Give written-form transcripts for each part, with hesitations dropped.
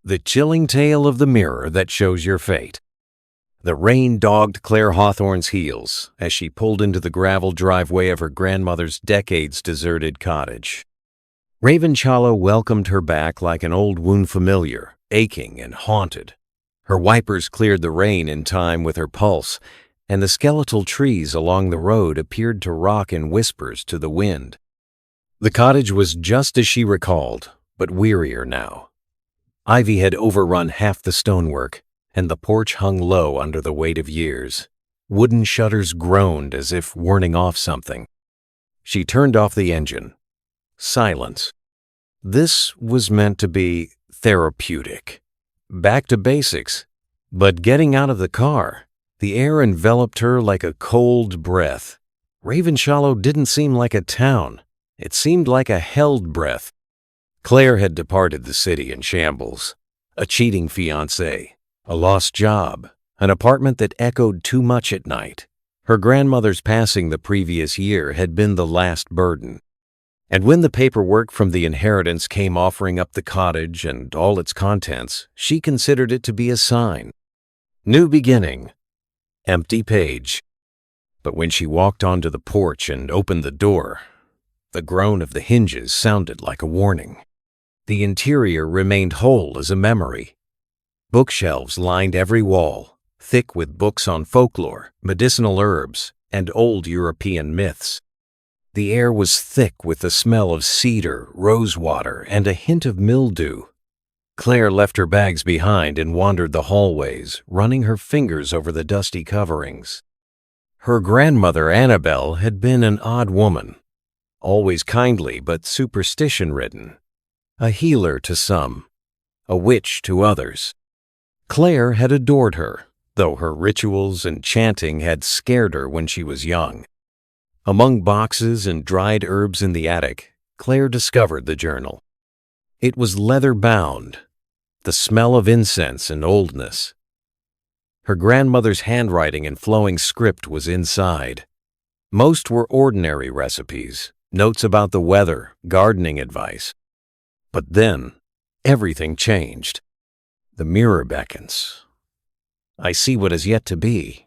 The chilling tale of the mirror that shows your fate. The rain dogged Claire Hawthorne's heels as she pulled into the gravel driveway of her grandmother's decades-deserted cottage. Ravenchallow welcomed her back like an old wound familiar, aching and haunted. Her wipers cleared the rain in time with her pulse, and the skeletal trees along the road appeared to rock in whispers to the wind. The cottage was just as she recalled, but wearier now. Ivy had overrun half the stonework, and the porch hung low under the weight of years. Wooden shutters groaned as if warning off something. She turned off the engine. Silence. This was meant to be therapeutic. Back to basics. But getting out of the car, the air enveloped her like a cold breath. Ravenshallow didn't seem like a town. It seemed like a held breath. Claire had departed the city in shambles. A cheating fiancé, a lost job, an apartment that echoed too much at night. Her grandmother's passing the previous year had been the last burden. And when the paperwork from the inheritance came offering up the cottage and all its contents, she considered it to be a sign. New beginning. Empty page. But when she walked onto the porch and opened the door, the groan of the hinges sounded like a warning. The interior remained whole as a memory. Bookshelves lined every wall, thick with books on folklore, medicinal herbs, and old European myths. The air was thick with the smell of cedar, rosewater, and a hint of mildew. Claire left her bags behind and wandered the hallways, running her fingers over the dusty coverings. Her grandmother, Annabel, had been an odd woman, always kindly but superstition-ridden, a healer to some, a witch to others. Claire had adored her, though her rituals and chanting had scared her when she was young. Among boxes and dried herbs in the attic, Claire discovered the journal. It was leather-bound, the smell of incense and oldness. Her grandmother's handwriting and flowing script was inside. Most were ordinary recipes, notes about the weather, gardening advice. But then, everything changed. The mirror beckons. I see what is yet to be.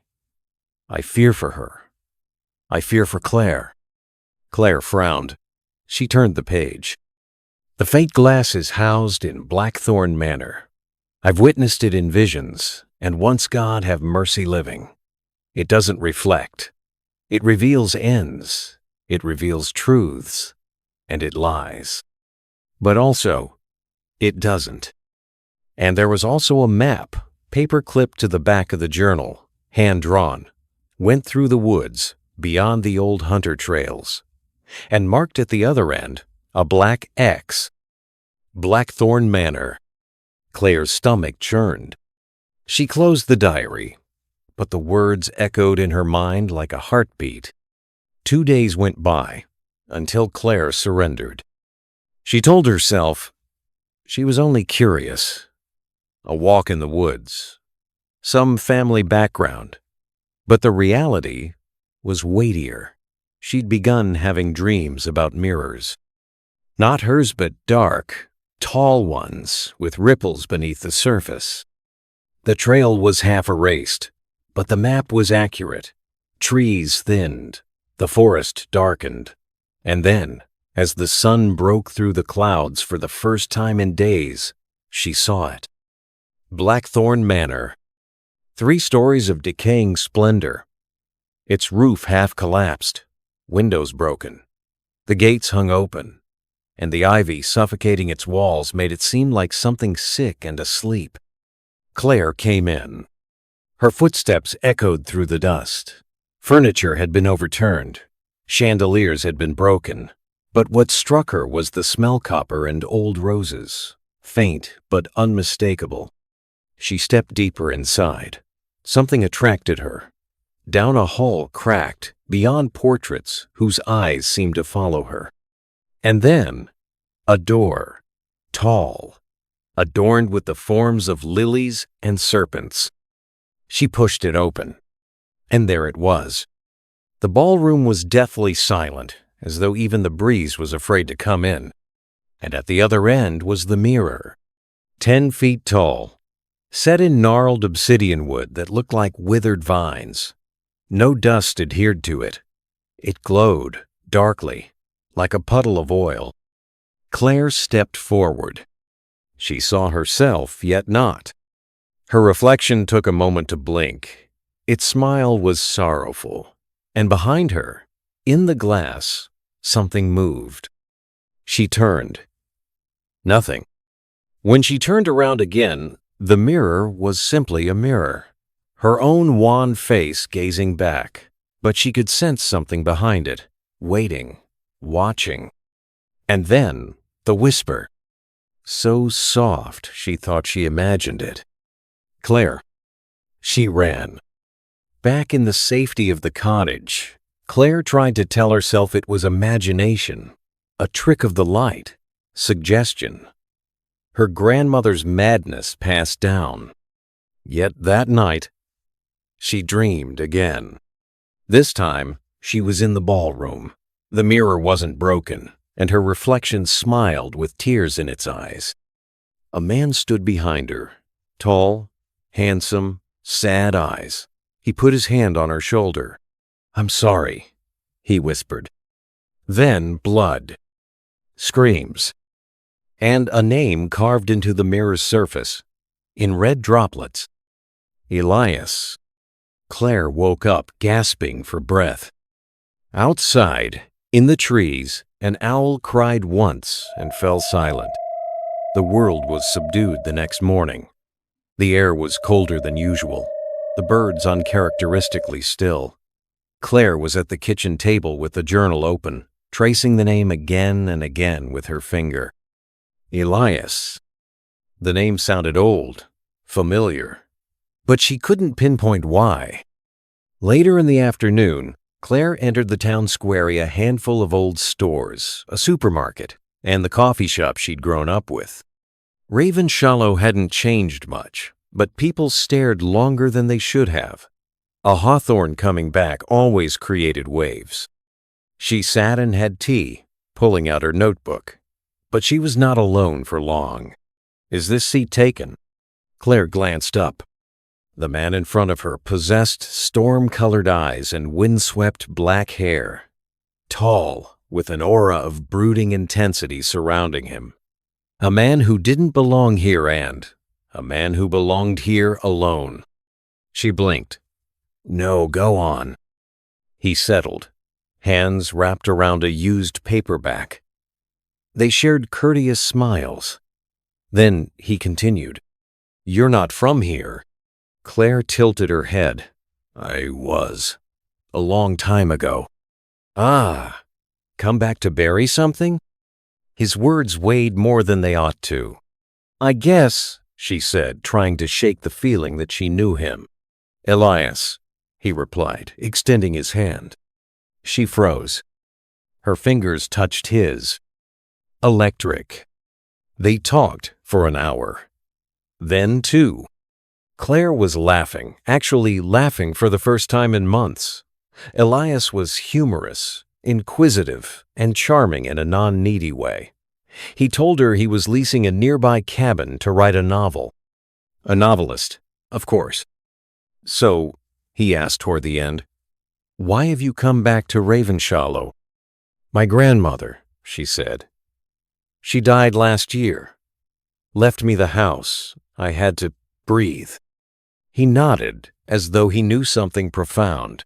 I fear for her. I fear for Claire. Claire frowned. She turned the page. The fate glass is housed in Blackthorn Manor. I've witnessed it in visions, and once God have mercy living. It doesn't reflect. It reveals ends. It reveals truths. And it lies. But also, it doesn't. And there was also a map, paper-clipped to the back of the journal, hand-drawn, went through the woods, beyond the old hunter trails, and marked at the other end a black X. Blackthorn Manor. Claire's stomach churned. She closed the diary, but the words echoed in her mind like a heartbeat. 2 days went by, until Claire surrendered. She told herself she was only curious. A walk in the woods, some family background, but the reality was weightier. She'd begun having dreams about mirrors. Not hers, but dark, tall ones with ripples beneath the surface. The trail was half erased, but the map was accurate. Trees thinned, the forest darkened, and then, as the sun broke through the clouds for the first time in days, she saw it. Blackthorn Manor. 3 stories of decaying splendor. Its roof half collapsed, windows broken. The gates hung open, and the ivy suffocating its walls made it seem like something sick and asleep. Claire came in. Her footsteps echoed through the dust. Furniture had been overturned. Chandeliers had been broken. But what struck her was the smell copper and old roses, faint but unmistakable. She stepped deeper inside. Something attracted her. Down a hall cracked, beyond portraits whose eyes seemed to follow her. And then, a door, tall, adorned with the forms of lilies and serpents. She pushed it open, and there it was. The ballroom was deathly silent, as though even the breeze was afraid to come in. And at the other end was the mirror. 10 feet tall, set in gnarled obsidian wood that looked like withered vines. No dust adhered to it. It glowed darkly, like a puddle of oil. Claire stepped forward. She saw herself, yet not. Her reflection took a moment to blink. Its smile was sorrowful, and behind her, in the glass, something moved. She turned. Nothing. When she turned around again, the mirror was simply a mirror. Her own wan face gazing back, but she could sense something behind it, waiting, watching. And then, the whisper. So soft, she thought she imagined it. Claire. She ran. Back in the safety of the cottage, Claire tried to tell herself it was imagination, a trick of the light, suggestion. Her grandmother's madness passed down. Yet that night, she dreamed again. This time, she was in the ballroom. The mirror wasn't broken, and her reflection smiled with tears in its eyes. A man stood behind her, tall, handsome, sad eyes. He put his hand on her shoulder. "I'm sorry," he whispered. Then blood, screams, and a name carved into the mirror's surface, in red droplets. Elias. Claire woke up, gasping for breath. Outside, in the trees, an owl cried once and fell silent. The world was subdued the next morning. The air was colder than usual, the birds uncharacteristically still. Claire was at the kitchen table with the journal open, tracing the name again and again with her finger. Elias. The name sounded old, familiar, but she couldn't pinpoint why. Later in the afternoon, Claire entered the town square, a handful of old stores, a supermarket, and the coffee shop she'd grown up with. Ravenshallow hadn't changed much, but people stared longer than they should have. A hawthorn coming back always created waves. She sat and had tea, pulling out her notebook. But she was not alone for long. "Is this seat taken?" Claire glanced up. The man in front of her possessed storm-colored eyes and windswept black hair. Tall, with an aura of brooding intensity surrounding him. A man who didn't belong here and a man who belonged here alone. She blinked. "No, go on." He settled, hands wrapped around a used paperback. They shared courteous smiles. Then he continued, "You're not from here." Claire tilted her head. "I was. A long time ago." "Ah, come back to bury something?" His words weighed more than they ought to. "I guess," she said, trying to shake the feeling that she knew him. "Elias," he replied, extending his hand. She froze. Her fingers touched his. Electric. They talked for an hour. Then 2. Claire was laughing, actually laughing for the first time in months. Elias was humorous, inquisitive, and charming in a non-needy way. He told her he was leasing a nearby cabin to write a novel. A novelist, of course. "So," he asked toward the end, "why have you come back to Ravenshallow?" "My grandmother," she said. "She died last year. Left me the house. I had to breathe." He nodded, as though he knew something profound.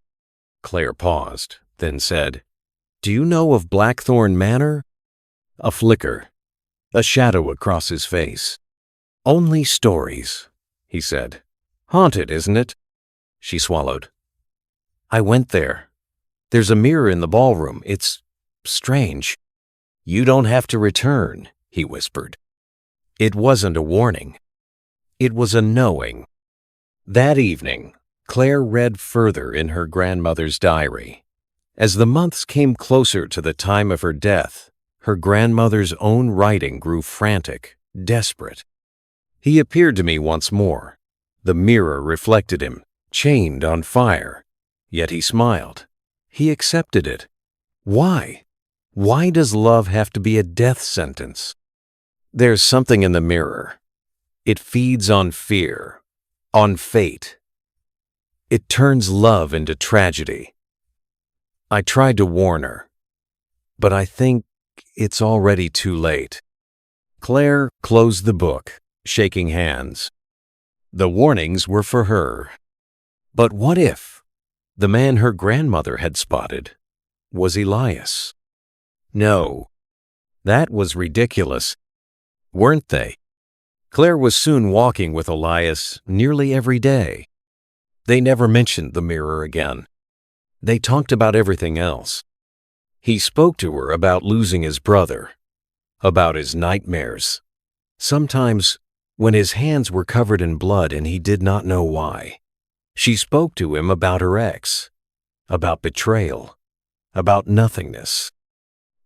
Claire paused, then said, "Do you know of Blackthorn Manor?" A flicker, a shadow across his face. "Only stories," he said. "Haunted, isn't it?" She swallowed. "I went there. There's a mirror in the ballroom. It's strange." "You don't have to return," he whispered. It wasn't a warning. It was a knowing. That evening, Claire read further in her grandmother's diary. As the months came closer to the time of her death, her grandmother's own writing grew frantic, desperate. "He appeared to me once more. The mirror reflected him, chained on fire. Yet he smiled. He accepted it. Why? Why does love have to be a death sentence? There's something in the mirror. It feeds on fear, on fate. It turns love into tragedy. I tried to warn her, but I think it's already too late. Claire closed the book, shaking hands. The warnings were for her. But what if the man her grandmother had spotted was Elias? No, that was ridiculous, weren't they? Claire was soon walking with Elias nearly every day. They never mentioned the mirror again. They talked about everything else. He spoke to her about losing his brother, about his nightmares. Sometimes, when his hands were covered in blood and he did not know why. She spoke to him about her ex, about betrayal, about nothingness.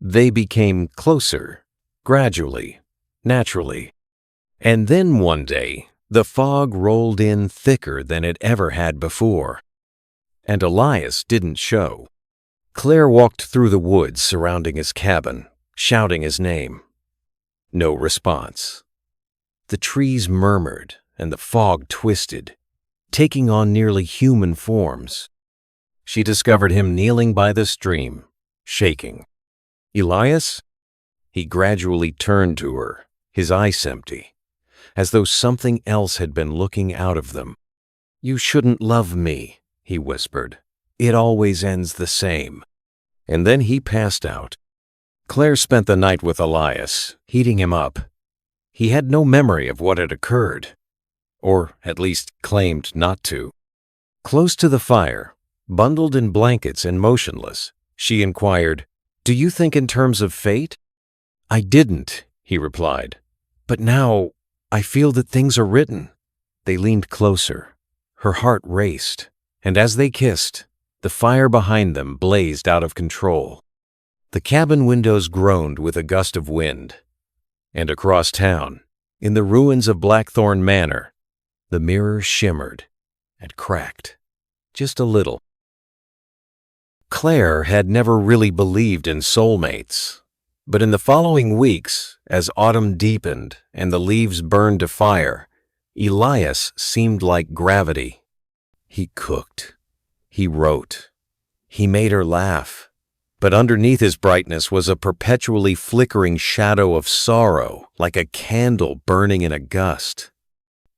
They became closer, gradually, naturally. And then one day, the fog rolled in thicker than it ever had before. And Elias didn't show. Claire walked through the woods surrounding his cabin, shouting his name. No response. The trees murmured and the fog twisted, taking on nearly human forms. She discovered him kneeling by the stream, shaking. Elias? He gradually turned to her, his eyes empty, as though something else had been looking out of them. "You shouldn't love me," he whispered. "It always ends the same." And then he passed out. Claire spent the night with Elias, heating him up. He had no memory of what had occurred, or at least claimed not to. Close to the fire, bundled in blankets and motionless, she inquired, "Do you think in terms of fate?" "I didn't," he replied. "But now I feel that things are written." They leaned closer. Her heart raced, and as they kissed, the fire behind them blazed out of control. The cabin windows groaned with a gust of wind. And across town, in the ruins of Blackthorn Manor, the mirror shimmered and cracked, just a little. Claire had never really believed in soulmates, but in the following weeks, as autumn deepened and the leaves burned to fire, Elias seemed like gravity. He cooked, he wrote, he made her laugh, but underneath his brightness was a perpetually flickering shadow of sorrow, like a candle burning in a gust.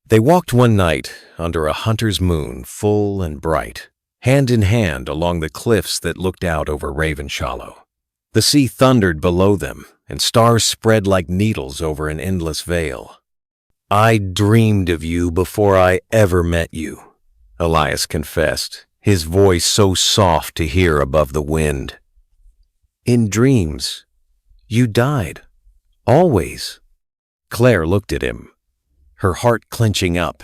They walked one night under a hunter's moon, full and bright, hand in hand along the cliffs that looked out over Ravenshallow. The sea thundered below them, and stars spread like needles over an endless veil. "I dreamed of you before I ever met you," Elias confessed, his voice so soft to hear above the wind. "In dreams, you died. Always." Claire looked at him, her heart clenching up.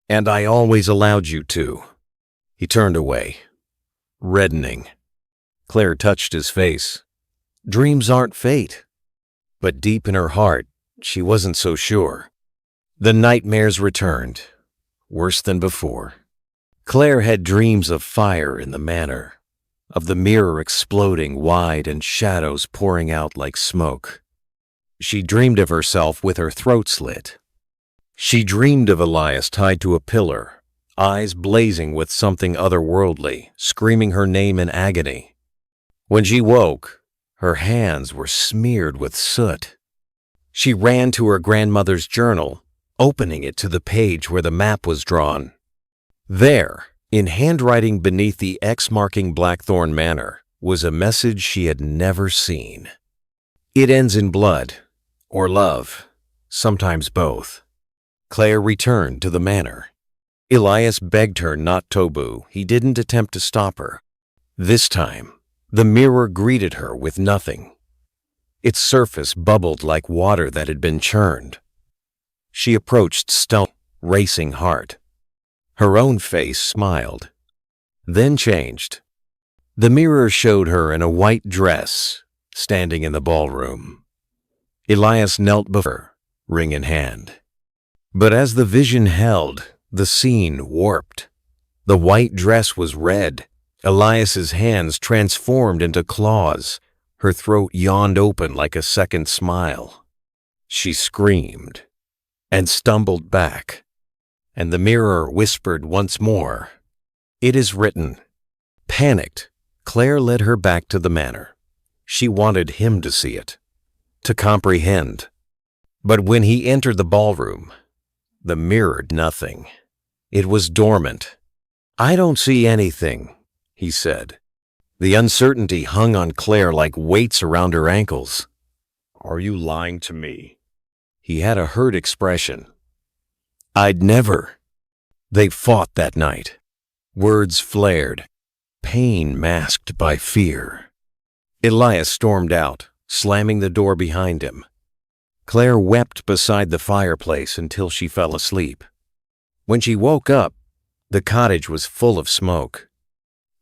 "And I always allowed you to." He turned away, reddening. Claire touched his face. Dreams aren't fate. But deep in her heart, she wasn't so sure. The nightmares returned, worse than before. Claire had dreams of fire in the manor, of the mirror exploding wide and shadows pouring out like smoke. She dreamed of herself with her throat slit. She dreamed of Elias tied to a pillar, eyes blazing with something otherworldly, screaming her name in agony. When she woke, her hands were smeared with soot. She ran to her grandmother's journal, opening it to the page where the map was drawn. There, in handwriting beneath the X marking Blackthorn Manor, was a message she had never seen. "It ends in blood, or love, sometimes both." Claire returned to the manor. Elias begged her not to. He didn't attempt to stop her. This time, the mirror greeted her with nothing. Its surface bubbled like water that had been churned. She approached stone, racing heart. Her own face smiled, then changed. The mirror showed her in a white dress, standing in the ballroom. Elias knelt before her, ring in hand. But as the vision held, the scene warped. The white dress was red. Elias's hands transformed into claws. Her throat yawned open like a second smile. She screamed. and stumbled back. And the mirror whispered once more, "It is written." Panicked, Claire led her back to the manor. She wanted him to see it, to comprehend. But when he entered the ballroom, the mirror did nothing. It was dormant. "I don't see anything," he said. The uncertainty hung on Claire like weights around her ankles. "Are you lying to me?" He had a hurt expression. "I'd never." They fought that night. Words flared, pain masked by fear. Elias stormed out, slamming the door behind him. Claire wept beside the fireplace until she fell asleep. When she woke up, the cottage was full of smoke.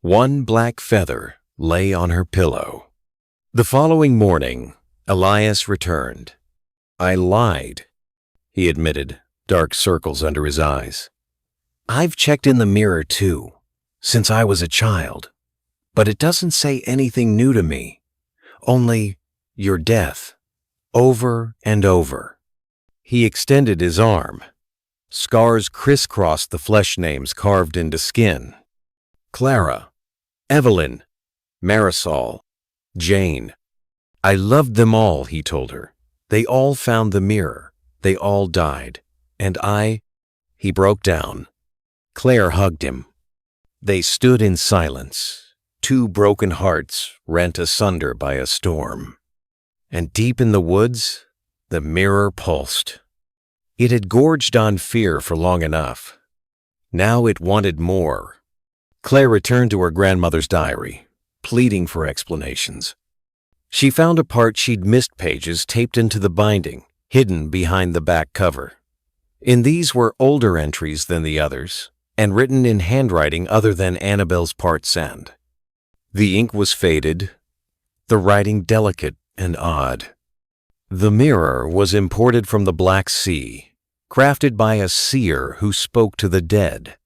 One black feather lay on her pillow. The following morning, Elias returned. "I lied," he admitted, dark circles under his eyes. "I've checked in the mirror too, since I was a child, but it doesn't say anything new to me, only your death, over and over." He extended his arm. Scars crisscrossed the flesh names carved into skin. Clara, Evelyn, Marisol, Jane. "I loved them all," he told her. "They all found the mirror. They all died. And He broke down. Claire hugged him. They stood in silence, two broken hearts rent asunder by a storm. And deep in the woods, the mirror pulsed. It had gorged on fear for long enough. Now it wanted more. Claire returned to her grandmother's diary, pleading for explanations. She found a part she'd missed, pages taped into the binding, hidden behind the back cover. In these were older entries than the others, and written in handwriting other than Annabelle's parts end. The ink was faded, the writing delicate and odd. The mirror was imported from the Black Sea, crafted by a seer who spoke to the dead.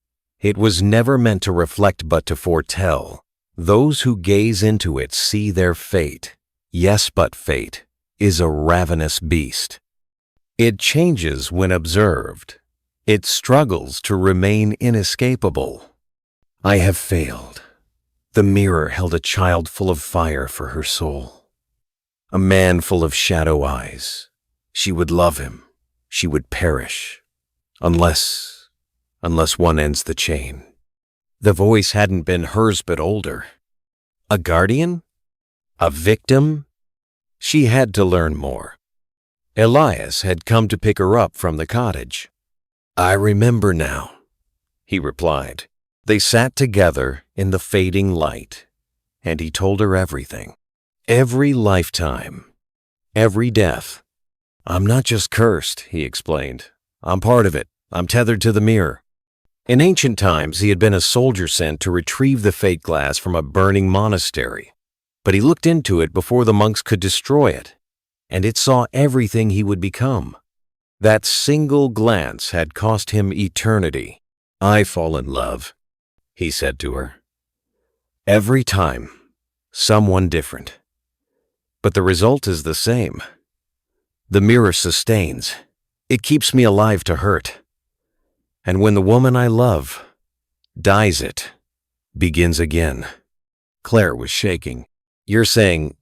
It was never meant to reflect but to foretell. Those who gaze into it see their fate. Yes, but fate is a ravenous beast. It changes when observed. It struggles to remain inescapable. I have failed. The mirror held a child full of fire for her soul. A man full of shadow eyes. She would love him. She would perish. Unless one ends the chain. The voice hadn't been hers but older. A guardian? A victim? She had to learn more. Elias had come to pick her up from the cottage. "I remember now," he replied. They sat together in the fading light, and he told her everything. Every lifetime, every death. "I'm not just cursed," he explained. "I'm part of it. I'm tethered to the mirror." In ancient times, he had been a soldier sent to retrieve the fate glass from a burning monastery. But he looked into it before the monks could destroy it, and it saw everything he would become. That single glance had cost him eternity. "I fall in love," he said to her. "Every time, someone different. But the result is the same. The mirror sustains. It keeps me alive to hurt. And when the woman I love dies, it begins again." Claire was shaking. "You're saying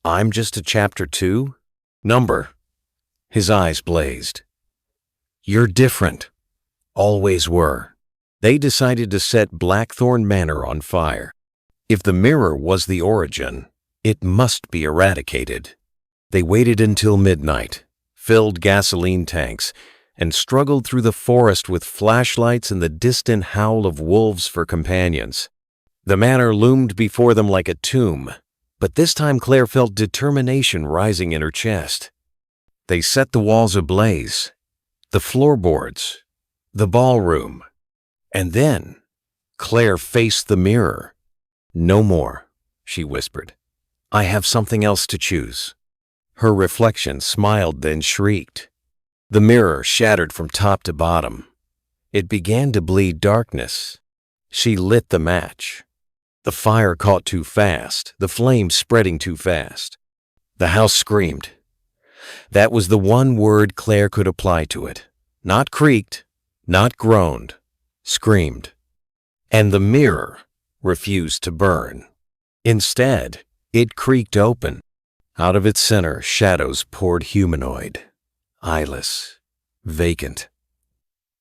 I'm just a chapter 2? Number?" His eyes blazed. "You're different. Always were." They decided to set Blackthorn Manor on fire. If the mirror was the origin, it must be eradicated. They waited until midnight, filled gasoline tanks, and struggled through the forest with flashlights and the distant howl of wolves for companions. The manor loomed before them like a tomb, but this time Claire felt determination rising in her chest. They set the walls ablaze, the floorboards, the ballroom, and then Claire faced the mirror. "No more," she whispered. "I have something else to choose." Her reflection smiled, then shrieked. The mirror shattered from top to bottom. It began to bleed darkness. She lit the match. The fire caught too fast, the flame spreading too fast. The house screamed. That was the one word Claire could apply to it. Not creaked, not groaned, screamed. And the mirror refused to burn. Instead, it creaked open. Out of its center, shadows poured humanoid, eyeless, vacant.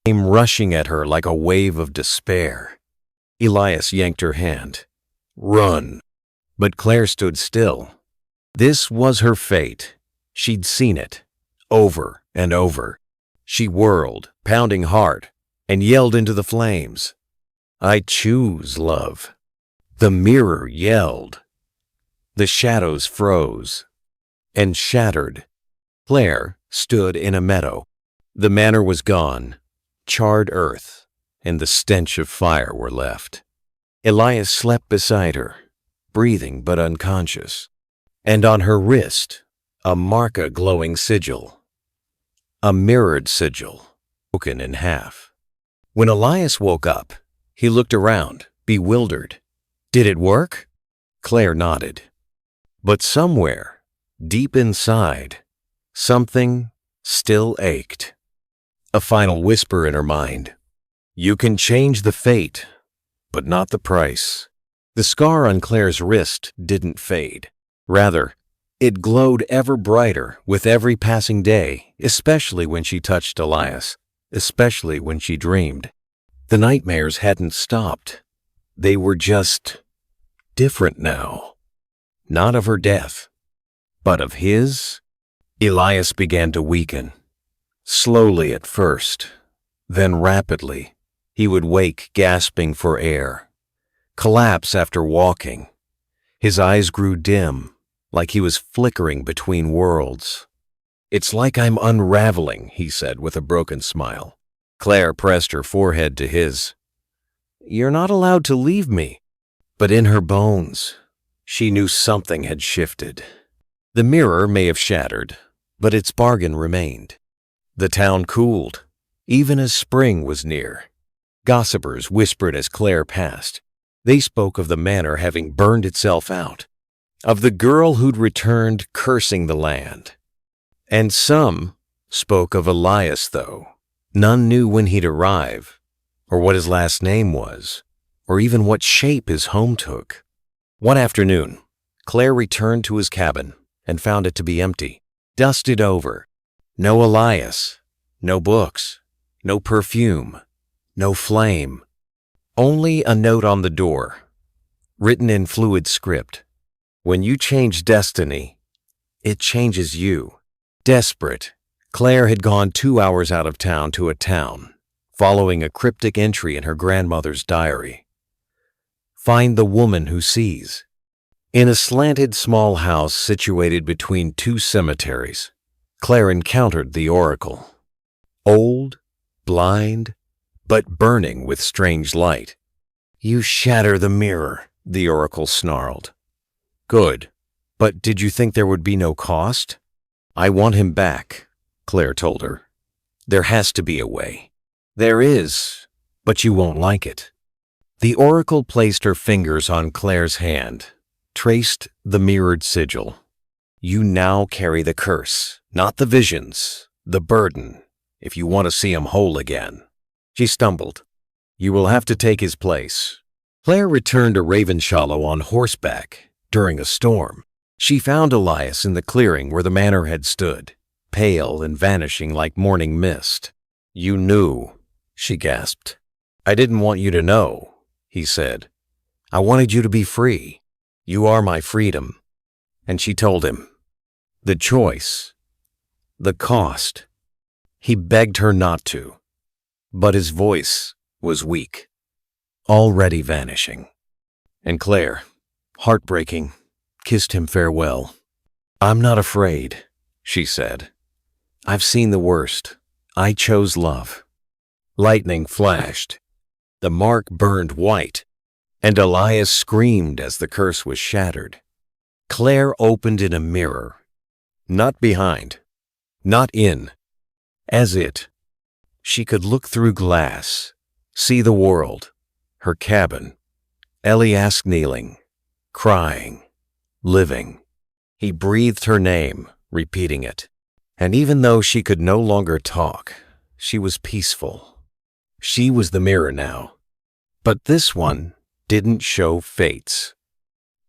Came rushing at her like a wave of despair. Elias yanked her hand. Run! But Claire stood still. This was her fate. She'd seen it, over and over. She whirled, pounding hard, and yelled into the flames. I choose love. The mirror yelled. The shadows froze and shattered. Claire stood in a meadow. The manor was gone. Charred earth and the stench of fire were left. Elias slept beside her, breathing but unconscious, and on her wrist, a marca glowing sigil. A mirrored sigil, broken in half. When Elias woke up, he looked around, bewildered. Did it work? Claire nodded. But somewhere, deep inside, something still ached. A final whisper in her mind. You can change the fate, but not the price. The scar on Claire's wrist didn't fade. Rather, it glowed ever brighter with every passing day, especially when she touched Elias, especially when she dreamed. The nightmares hadn't stopped. They were just different now. Not of her death, but of his. Elias began to weaken. Slowly at first, then rapidly. He would wake gasping for air, collapse after walking. His eyes grew dim, like he was flickering between worlds. It's like I'm unraveling, he said with a broken smile. Claire pressed her forehead to his. You're not allowed to leave me. But in her bones, she knew something had shifted. The mirror may have shattered, but its bargain remained. The town cooled, even as spring was near. Gossipers whispered as Claire passed. They spoke of the manor having burned itself out, of the girl who'd returned cursing the land. And some spoke of Elias, though. None knew when he'd arrive, or what his last name was, or even what shape his home took. One afternoon, Claire returned to his cabin and found it to be empty, dusted over. No Elias, no books, no perfume, no flame. Only a note on the door, written in fluid script. When you change destiny, it changes you. Desperate, Claire had gone 2 hours out of town to a town, following a cryptic entry in her grandmother's diary. Find the woman who sees. In a slanted small house situated between 2 cemeteries, Claire encountered the oracle. Old, blind, but burning with strange light. You shatter the mirror, the oracle snarled. Good, but did you think there would be no cost? I want him back, Claire told her. There has to be a way. There is, but you won't like it. The oracle placed her fingers on Claire's hand, traced the mirrored sigil. You now carry the curse, not the visions, the burden, if you want to see him whole again. She stumbled. You will have to take his place. Claire returned to Ravenshallow on horseback during a storm. She found Elias in the clearing where the manor had stood, pale and vanishing like morning mist. You knew, she gasped. I didn't want you to know, he said. I wanted you to be free. You are my freedom. And she told him. The choice. The cost. He begged her not to. But his voice was weak, already vanishing. And Claire, heartbreaking, kissed him farewell. I'm not afraid, she said. I've seen the worst. I chose love. Lightning flashed. The mark burned white, and Elias screamed as the curse was shattered. Claire opened in a mirror. Not behind, not in. As it. She could look through glass, see the world, her cabin, Elias kneeling, crying, living. He breathed her name, repeating it. And even though she could no longer talk, She was peaceful. She was the mirror now. But this one didn't show fates.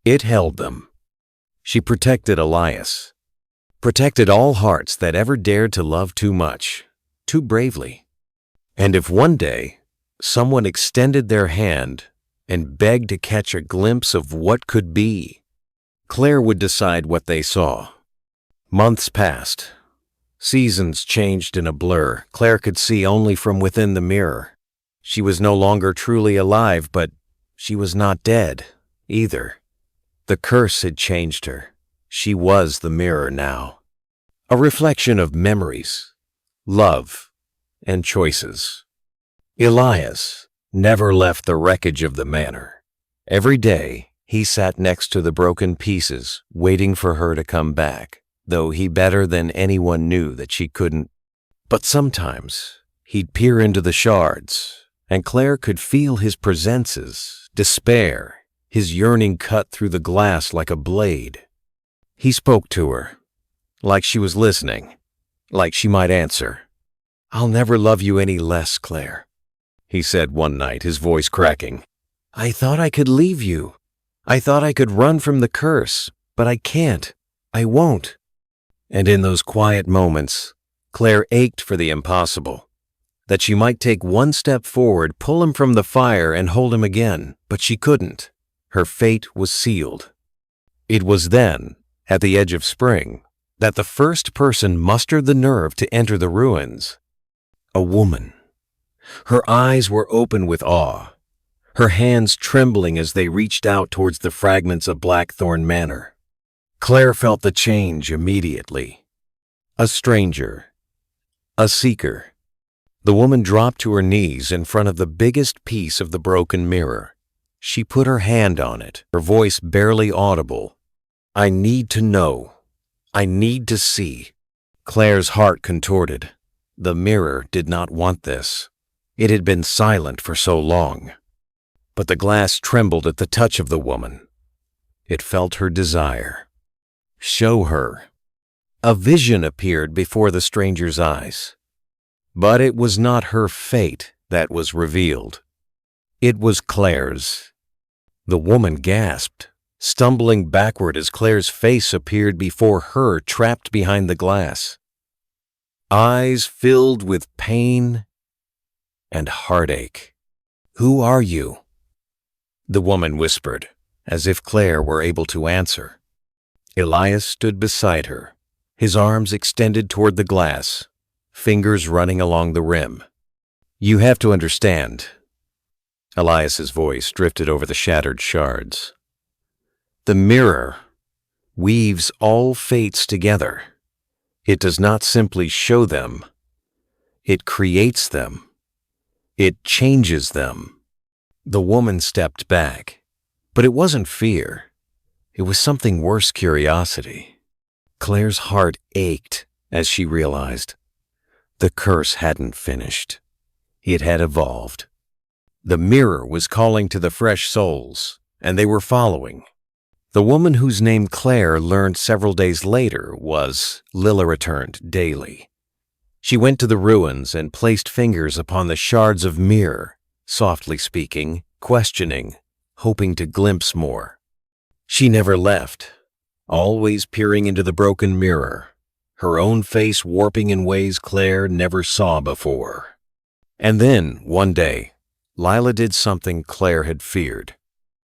It held them. She protected Elias. Protected all hearts that ever dared to love too much, too bravely. And if one day someone extended their hand and begged to catch a glimpse of what could be, Claire would decide what they saw. Months passed. Seasons changed in a blur. Claire could see only from within the mirror. She was no longer truly alive, but she was not dead either. The curse had changed her. She was the mirror now. A reflection of memories, love, and choices. Elias never left the wreckage of the manor. Every day, he sat next to the broken pieces, waiting for her to come back, though he better than anyone knew that she couldn't. But sometimes, he'd peer into the shards, and Claire could feel his presences, despair, his yearning cut through the glass like a blade. He spoke to her, like she was listening, like she might answer. "I'll never love you any less, Claire," he said one night, his voice cracking. "I thought I could leave you. I thought I could run from the curse, but I can't. I won't." And in those quiet moments, Claire ached for the impossible. That she might take one step forward, pull him from the fire, and hold him again, but she couldn't. Her fate was sealed. It was then, at the edge of spring, that the first person mustered the nerve to enter the ruins. A woman. Her eyes were open with awe, her hands trembling as they reached out towards the fragments of Blackthorn Manor. Claire felt the change immediately. A stranger. A seeker. The woman dropped to her knees in front of the biggest piece of the broken mirror. She put her hand on it, her voice barely audible. "I need to know. I need to see." Claire's heart contorted. The mirror did not want this. It had been silent for so long. But the glass trembled at the touch of the woman. It felt her desire. Show her. A vision appeared before the stranger's eyes. But it was not her fate that was revealed. It was Claire's. The woman gasped, stumbling backward as Claire's face appeared before her, trapped behind the glass. Eyes filled with pain and heartache. "Who are you?" the woman whispered, as if Claire were able to answer. Elias stood beside her, his arms extended toward the glass, fingers running along the rim. "You have to understand." Elias's voice drifted over the shattered shards. "The mirror weaves all fates together. It does not simply show them. It creates them. It changes them." The woman stepped back, but it wasn't fear. It was something worse, curiosity. Claire's heart ached as she realized the curse hadn't finished. It had evolved. The mirror was calling to the fresh souls, and they were following. The woman whose name Claire learned several days later was Lilla returned daily. She went to the ruins and placed fingers upon the shards of mirror, softly speaking, questioning, hoping to glimpse more. She never left, always peering into the broken mirror, her own face warping in ways Claire never saw before. And then, one day, Lila did something Claire had feared.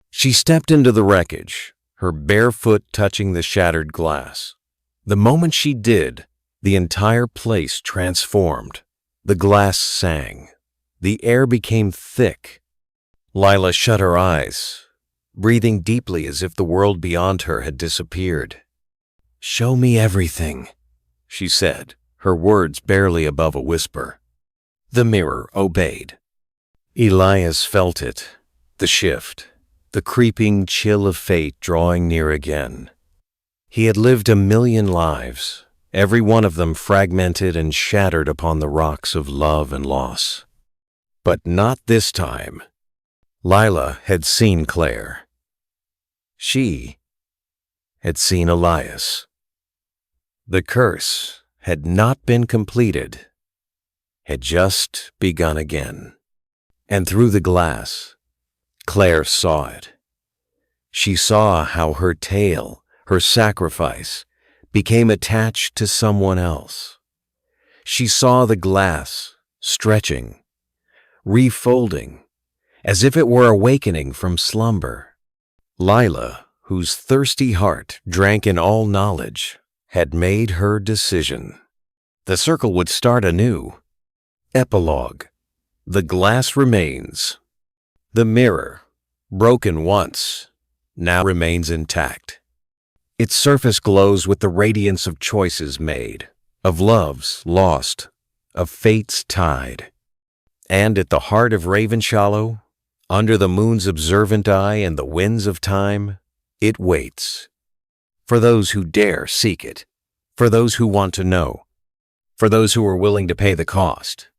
She stepped into the wreckage, her bare foot touching the shattered glass. The moment she did, the entire place transformed. The glass sang. The air became thick. Lila shut her eyes, breathing deeply as if the world beyond her had disappeared. "Show me everything," she said, her words barely above a whisper. The mirror obeyed. Elias felt it, the shift, the creeping chill of fate drawing near again. He had lived 1,000,000 lives, every one of them fragmented and shattered upon the rocks of love and loss. But not this time. Lila had seen Claire. She had seen Elias. The curse had not been completed. had just begun again. And through the glass, Claire saw it. She saw how her tale, her sacrifice, became attached to someone else. She saw the glass stretching, refolding, as if it were awakening from slumber. Lila, whose thirsty heart drank in all knowledge, had made her decision. The circle would start anew. Epilogue. The glass remains. The mirror, broken once, now remains intact. Its surface glows with the radiance of choices made, of loves lost, of fates tied. And at the heart of Ravenshallow, under the moon's observant eye and the winds of time, it waits. For those who dare seek it, for those who want to know, for those who are willing to pay the cost.